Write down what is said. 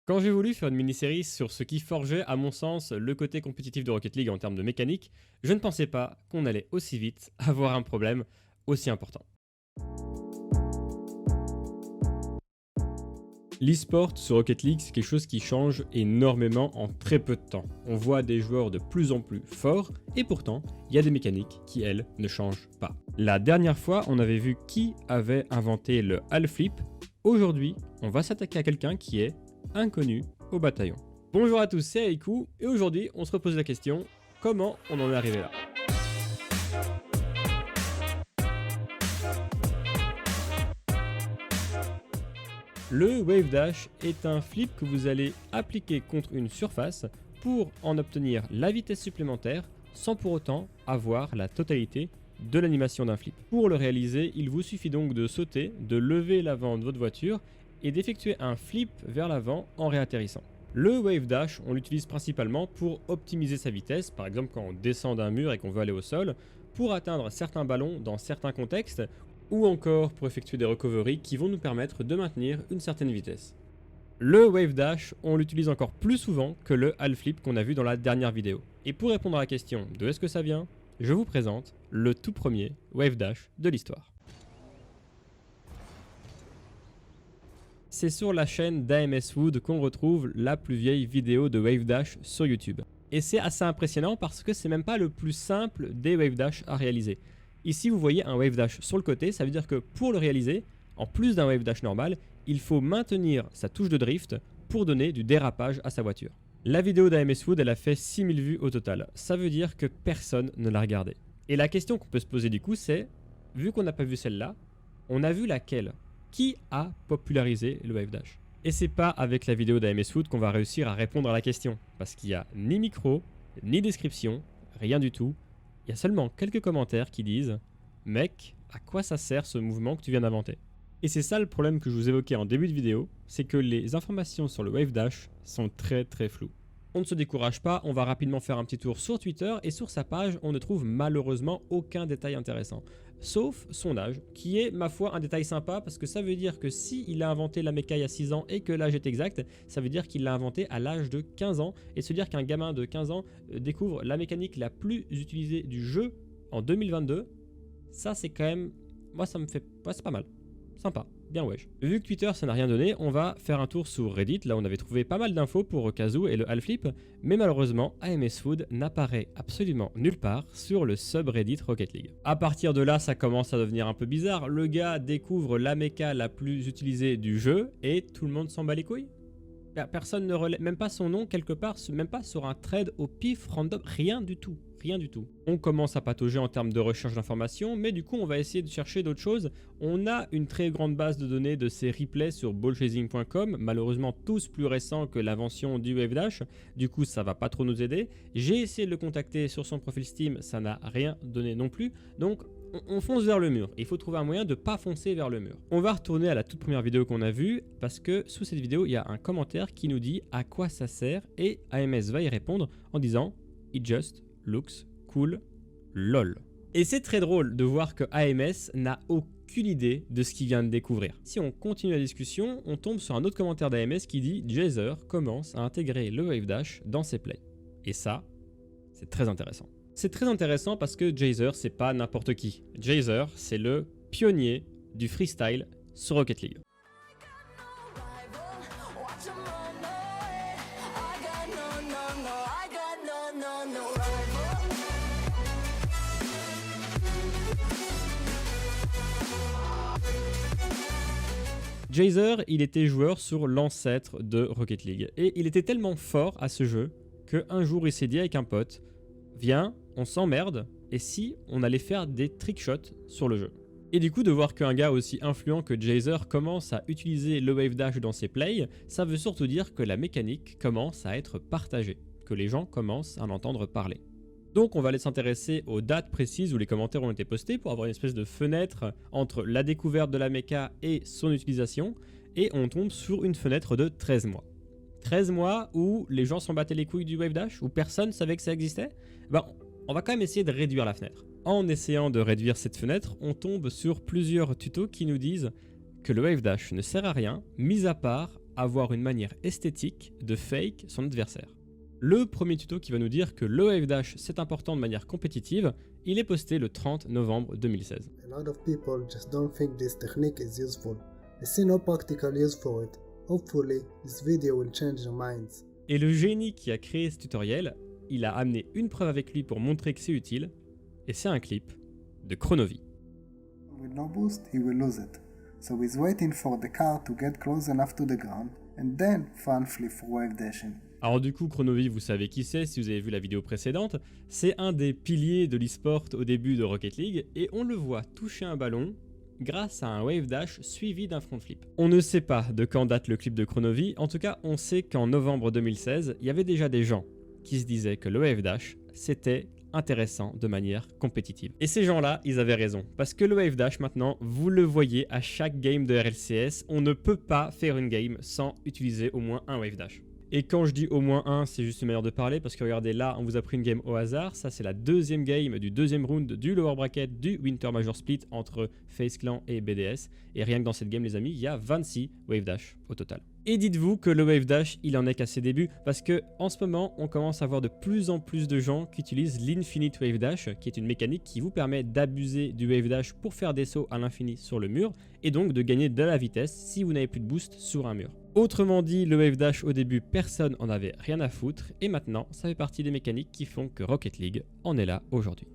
Quand j'ai voulu faire une mini-série sur ce qui forgeait, à mon sens, le côté compétitif de Rocket League en termes de mécanique, je ne pensais pas qu'on allait aussi vite avoir un problème aussi important. L'e-sport sur Rocket League, c'est quelque chose qui change énormément en très peu de temps. On voit des joueurs de plus en plus forts et pourtant, il y a des mécaniques qui, elles, ne changent pas. La dernière fois, on avait vu qui avait inventé le half flip. Aujourd'hui, on va s'attaquer à quelqu'un qui est inconnu au bataillon. Bonjour à tous, c'est Aiku et aujourd'hui, on se repose la question, comment on en est arrivé là ? Le Wave Dash est un flip que vous allez appliquer contre une surface pour en obtenir la vitesse supplémentaire sans pour autant avoir la totalité de l'animation d'un flip. Pour le réaliser, il vous suffit donc de sauter, de lever l'avant de votre voiture et d'effectuer un flip vers l'avant en réatterrissant. Le Wave Dash, on l'utilise principalement pour optimiser sa vitesse, par exemple quand on descend d'un mur et qu'on veut aller au sol, pour atteindre certains ballons dans certains contextes, ou encore pour effectuer des recoveries qui vont nous permettre de maintenir une certaine vitesse. Le Wave Dash, on l'utilise encore plus souvent que le half flip qu'on a vu dans la dernière vidéo. Et pour répondre à la question de est-ce que ça vient, je vous présente le tout premier Wave Dash de l'histoire. C'est sur la chaîne d'AMS Wood qu'on retrouve la plus vieille vidéo de Wave Dash sur YouTube. Et c'est assez impressionnant parce que c'est même pas le plus simple des Wave Dash à réaliser. Ici, vous voyez un Wave Dash sur le côté, ça veut dire que pour le réaliser, en plus d'un Wave Dash normal, il faut maintenir sa touche de drift pour donner du dérapage à sa voiture. La vidéo d'AMS Wood, elle a fait 6000 vues au total. Ça veut dire que personne ne l'a regardée. Et la question qu'on peut se poser du coup, c'est, vu qu'on n'a pas vu celle-là, on a vu laquelle ? Qui a popularisé le Wave Dash? Et c'est pas avec la vidéo d'AMS Wood qu'on va réussir à répondre à la question, parce qu'il n'y a ni micro, ni description, rien du tout. Il y a seulement quelques commentaires qui disent « Mec, à quoi ça sert ce mouvement que tu viens d'inventer ?» Et c'est ça le problème que je vous évoquais en début de vidéo, c'est que les informations sur le Wave Dash sont très floues. On ne se décourage pas, on va rapidement faire un petit tour sur Twitter et sur sa page, on ne trouve malheureusement aucun détail intéressant. Sauf son âge, qui est, ma foi, un détail sympa parce que ça veut dire que s'il a inventé la méca il y a 6 ans et que l'âge est exact, ça veut dire qu'il l'a inventé à l'âge de 15 ans. Et se dire qu'un gamin de 15 ans découvre la mécanique la plus utilisée du jeu en 2022, ça c'est quand même... Moi ça me fait... Ouais, c'est pas mal. Sympa. Bien wesh. Vu que Twitter ça n'a rien donné, on va faire un tour sur Reddit. Là on avait trouvé pas mal d'infos pour Kazoo et le half flip, mais malheureusement AMS Wood n'apparaît absolument nulle part sur le subreddit Rocket League. À partir de là ça commence à devenir un peu bizarre. Le gars découvre la méca la plus utilisée du jeu et tout le monde s'en bat les couilles. Personne ne relève, même pas son nom quelque part, même pas sur un trade au pif random, rien du tout. Rien du tout. On commence à patauger en termes de recherche d'informations, mais du coup on va essayer de chercher d'autres choses. On a une très grande base de données de ces replays sur ballchasing.com, malheureusement tous plus récents que l'invention du Wave Dash, du coup ça va pas trop nous aider. J'ai essayé de le contacter sur son profil Steam, ça n'a rien donné non plus, donc on fonce vers le mur. Il faut trouver un moyen de pas foncer vers le mur. On va retourner à la toute première vidéo qu'on a vue, parce que sous cette vidéo il y a un commentaire qui nous dit à quoi ça sert, et AMS va y répondre en disant « It just looks cool, lol ». Et c'est très drôle de voir que AMS n'a aucune idée de ce qu'il vient de découvrir. Si on continue la discussion, on tombe sur un autre commentaire d'AMS qui dit « Jazer commence à intégrer le Wave Dash dans ses plays ». Et ça, c'est très intéressant. C'est très intéressant parce que Jazer, c'est pas n'importe qui. Jazer, c'est le pionnier du freestyle sur Rocket League. Jazer, il était joueur sur l'ancêtre de Rocket League. Et il était tellement fort à ce jeu qu'un jour il s'est dit avec un pote, viens, on s'emmerde, et si on allait faire des trickshots sur le jeu. Et du coup, de voir qu'un gars aussi influent que Jazer commence à utiliser le Wave Dash dans ses plays, ça veut surtout dire que la mécanique commence à être partagée, que les gens commencent à en entendre parler. Donc on va aller s'intéresser aux dates précises où les commentaires ont été postés pour avoir une espèce de fenêtre entre la découverte de la méca et son utilisation, et on tombe sur une fenêtre de 13 mois. 13 mois où les gens s'en battaient les couilles du Wave Dash, où personne savait que ça existait. Ben, on va quand même essayer de réduire la fenêtre. En essayant de réduire cette fenêtre, on tombe sur plusieurs tutos qui nous disent que le Wave Dash ne sert à rien, mis à part avoir une manière esthétique de fake son adversaire. Le premier tuto qui va nous dire que le wave dash c'est important de manière compétitive, il est posté le 30 novembre 2016. A lot of people just don't think this technique is useful. They see no practical use for it. Hopefully, this video will change your minds. Et le génie qui a créé ce tutoriel, il a amené une preuve avec lui pour montrer que c'est utile, et c'est un clip de Chronovie. With no boost, he will lose it. So he's waiting for the car to get close enough to the ground, and then front flip for wave dashing. Alors du coup, Chronovie, vous savez qui c'est si vous avez vu la vidéo précédente, c'est un des piliers de l'e-sport au début de Rocket League, et on le voit toucher un ballon grâce à un wave dash suivi d'un front flip. On ne sait pas de quand date le clip de Chronovie, en tout cas on sait qu'en novembre 2016, il y avait déjà des gens qui se disaient que le wave dash, c'était intéressant de manière compétitive. Et ces gens-là, ils avaient raison, parce que le wave dash maintenant, vous le voyez à chaque game de RLCS, on ne peut pas faire une game sans utiliser au moins un wave dash. Et quand je dis au moins un, c'est juste une manière de parler, parce que regardez là, on vous a pris une game au hasard, ça c'est la deuxième game du deuxième round du lower bracket du Winter Major Split entre FaZe Clan et BDS, et rien que dans cette game les amis, il y a 26 wave dash au total. Et dites-vous que le wave dash, il en est qu'à ses débuts, parce que en ce moment, on commence à voir de plus en plus de gens qui utilisent l'infinite wave dash, qui est une mécanique qui vous permet d'abuser du wave dash pour faire des sauts à l'infini sur le mur, et donc de gagner de la vitesse si vous n'avez plus de boost sur un mur. Autrement dit, le wave dash au début, personne en avait rien à foutre, et maintenant, ça fait partie des mécaniques qui font que Rocket League en est là aujourd'hui.